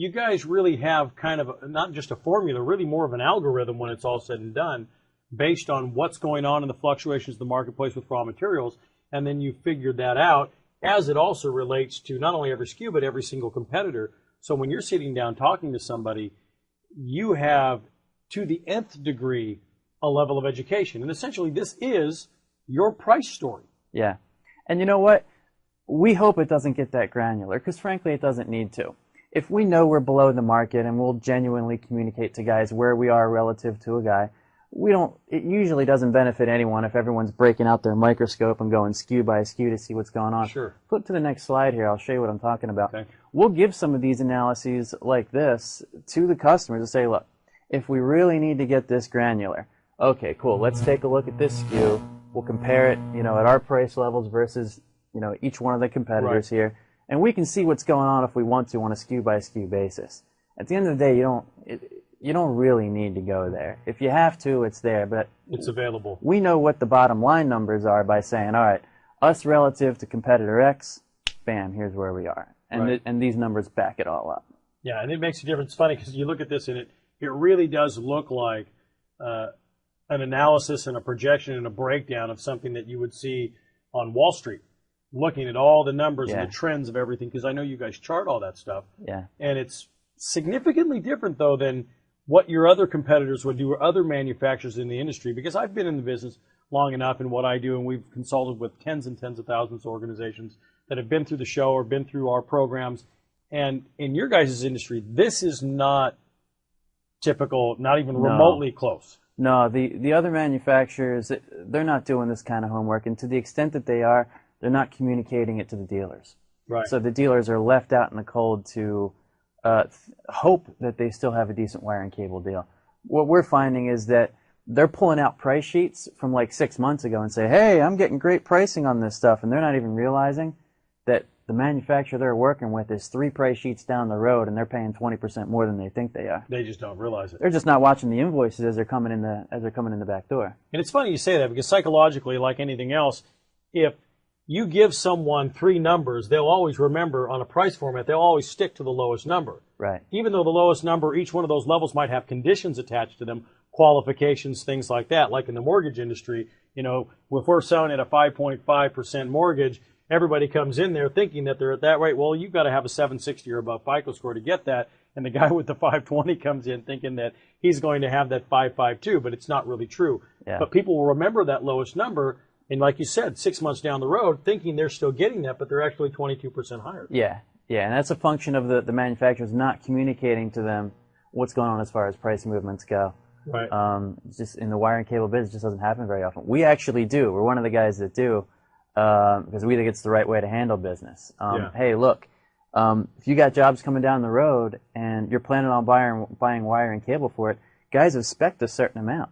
you guys really have kind of not just a formula, really more of an algorithm when it's all said and done, based on what's going on in the fluctuations of the marketplace with raw materials, and then you figured that out as it also relates to not only every SKU, but every single competitor. So when you're sitting down talking to somebody, you have, to the nth degree, a level of education. And essentially, this is your price story. Yeah. And you know what? We hope it doesn't get that granular, because frankly, it doesn't need to. If we know we're below the market and we'll genuinely communicate to guys where we are relative to a guy, it usually doesn't benefit anyone if everyone's breaking out their microscope and going SKU by SKU to see what's going on. Sure. Flip to the next slide here. I'll show you what I'm talking about. Okay. We'll give some of these analyses like this to the customers and say, look, if we really need to get this granular, okay, cool, let's take a look at this SKU. We'll compare it, at our price levels versus, each one of the competitors here. And we can see what's going on if we want to on a SKU by SKU basis. At the end of the day, you don't really need to go there. If you have to, it's there, but it's available. We know what the bottom line numbers are by saying, all right, us relative to competitor X, bam, here's where we are. And and these numbers back it all up. Yeah, and it makes a difference. It's funny because you look at this and it really does look like an analysis and a projection and a breakdown of something that you would see on Wall Street, looking at all the numbers and the trends of everything, because I know you guys chart all that stuff. Yeah. And it's significantly different, though, than what your other competitors would do or other manufacturers in the industry, because I've been in the business long enough in what I do, and we've consulted with tens and tens of thousands of organizations that have been through the show or been through our programs. And in your guys' industry, this is not typical, not even remotely close. No, the other manufacturers, they're not doing this kind of homework, and to the extent that they are, they're not communicating it to the dealers. Right. So the dealers are left out in the cold to hope that they still have a decent wire and cable deal. What we're finding is that they're pulling out price sheets from like 6 months ago and say, hey, I'm getting great pricing on this stuff, and they're not even realizing that the manufacturer they're working with is 3 price sheets down the road, and they're paying 20% more than they think they are. They just don't realize it. They're just not watching the invoices as they're coming in the back door. And it's funny you say that, because psychologically, like anything else, if you give someone 3 numbers, they'll always remember on a price format, they'll always stick to the lowest number. Right. Even though the lowest number, each one of those levels might have conditions attached to them, qualifications, things like that. Like in the mortgage industry, if we're selling at a 5.5% mortgage, everybody comes in there thinking that they're at that rate. Well, you've got to have a 760 or above FICO score to get that. And the guy with the 520 comes in thinking that he's going to have that 552, but it's not really true. Yeah. But people will remember that lowest number. And like you said, 6 months down the road, thinking they're still getting that, but they're actually 22% higher. Yeah, and that's a function of the manufacturers not communicating to them what's going on as far as price movements go. Right. Just in the wire and cable business, it just doesn't happen very often. We actually do. We're one of the guys that do, because we think it's the right way to handle business. Hey, look, if you got jobs coming down the road and you're planning on buying wire and cable for it, guys expect a certain amount.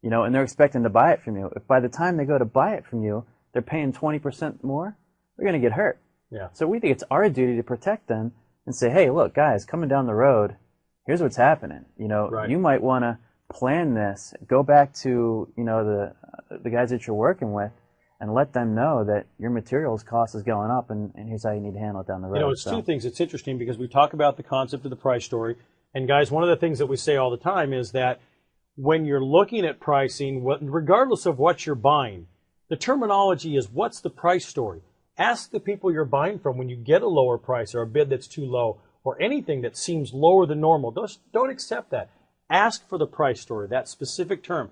And they're expecting to buy it from you. If by the time they go to buy it from you, they're paying 20% more, they're going to get hurt. Yeah. So we think it's our duty to protect them and say, hey, look, guys, coming down the road, here's what's happening. You might want to plan this, go back to, the guys that you're working with, and let them know that your materials cost is going up, and here's how you need to handle it down the road. It's 2 things. It's interesting because we talk about the concept of the price story. And guys, one of the things that we say all the time is that when you're looking at pricing, regardless of what you're buying, the terminology is, what's the price story? Ask the people you're buying from when you get a lower price or a bid that's too low or anything that seems lower than normal. Don't accept that. Ask for the price story, that specific term.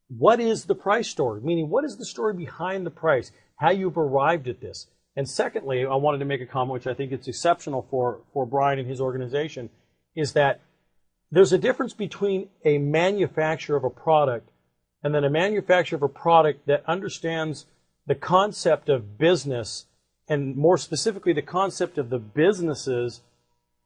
What is the price story? Meaning, what is the story behind the price? How you've arrived at this? And secondly, I wanted to make a comment, which I think is exceptional for Brian and his organization, is that there's a difference between a manufacturer of a product and then a manufacturer of a product that understands the concept of business, and more specifically the concept of the businesses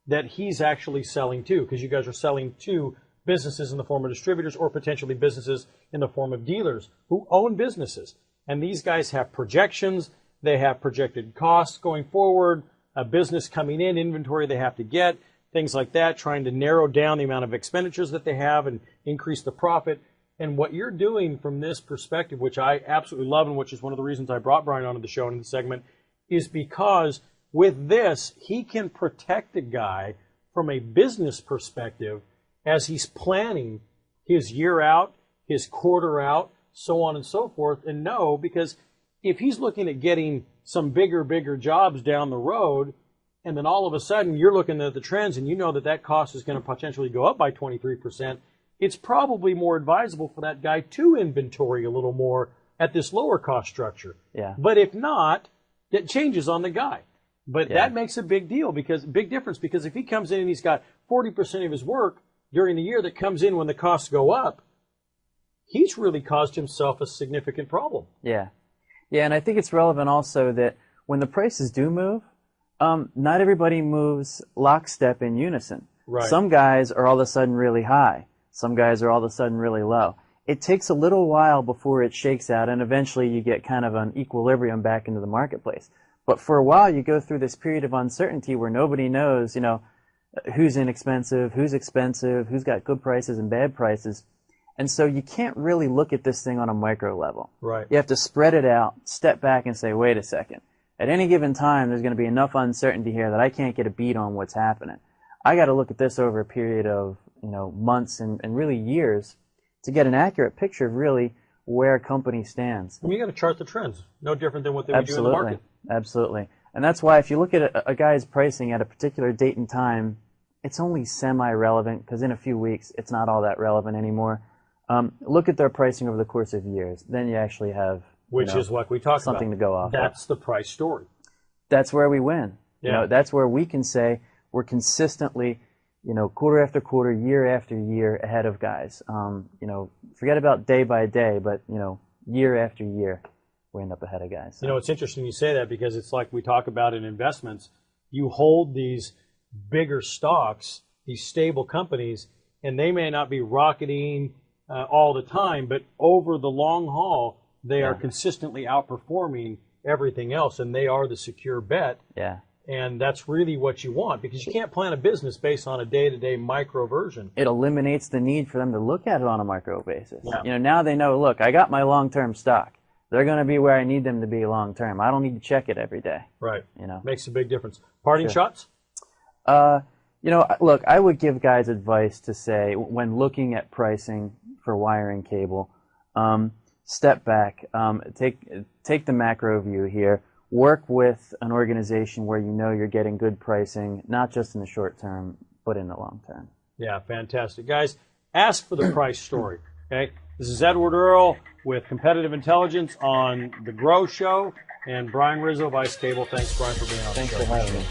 that he's actually selling to, because you guys are selling to businesses in the form of distributors or potentially businesses in the form of dealers who own businesses. And these guys have projections, they have projected costs going forward, a business coming in, inventory they have to get, things like that, trying to narrow down the amount of expenditures that they have and increase the profit. And what you're doing from this perspective, which I absolutely love and which is one of the reasons I brought Brian onto the show in the segment, is because with this, he can protect a guy from a business perspective as he's planning his year out, his quarter out, so on and so forth, and know, because if he's looking at getting some bigger jobs down the road, and then all of a sudden you're looking at the trends and you know that that cost is going to potentially go up by 23%, it's probably more advisable for that guy to inventory a little more at this lower cost structure. Yeah. But if not, it changes on the guy. But that makes a big difference, because if he comes in and he's got 40% of his work during the year that comes in when the costs go up, he's really caused himself a significant problem. Yeah. Yeah, and I think it's relevant also that when the prices do move, not everybody moves lockstep in unison. Right. Some guys are all of a sudden really high. Some guys are all of a sudden really low. It takes a little while before it shakes out, and eventually you get kind of an equilibrium back into the marketplace. But for a while, you go through this period of uncertainty where nobody knows, you know, who's inexpensive, who's expensive, who's got good prices and bad prices. And so you can't really look at this thing on a micro level. Right. You have to spread it out, step back and say, wait a second. At any given time, there's going to be enough uncertainty here that I can't get a beat on what's happening. I got to look at this over a period of, you know, months and really years to get an accurate picture of really where a company stands. And you got to chart the trends. No different than what they would do in the market. Absolutely. And that's why if you look at a guy's pricing at a particular date and time, it's only semi-relevant, because in a few weeks, it's not all that relevant anymore. Look at their pricing over the course of years. Then you actually have is what we talked something about. To go off. That's the price story. That's where we win. Yeah. You know, that's where we can say we're consistently, you know, quarter after quarter, year after year ahead of guys. You know, forget about day by day, but, you know, year after year, we end up ahead of guys. So. You know, it's interesting you say that, because it's like we talk about in investments. You hold these bigger stocks, these stable companies, and they may not be rocketing all the time, but over the long haul, they are consistently outperforming everything else, and they are the secure bet. Yeah. And that's really what you want, because you can't plan a business based on a day-to-day micro version. It eliminates the need for them to look at it on a micro basis. Yeah. You know, now they know, look, I got my long-term stock. They're going to be where I need them to be long-term. I don't need to check it every day. Right. You know. Makes a big difference. Parting shots? You know, look, I would give guys advice to say, when looking at pricing for wire and cable, step back, take the macro view here. Work with an organization where you know you're getting good pricing, not just in the short term, but in the long term. Yeah, fantastic. Guys, ask for the price story, okay? This is Edward Earl with Competitive Intelligence on The Grow Show, and Brian Rizzo, Vice Cable. Thanks, Brian, for being on the show. Thanks for having me.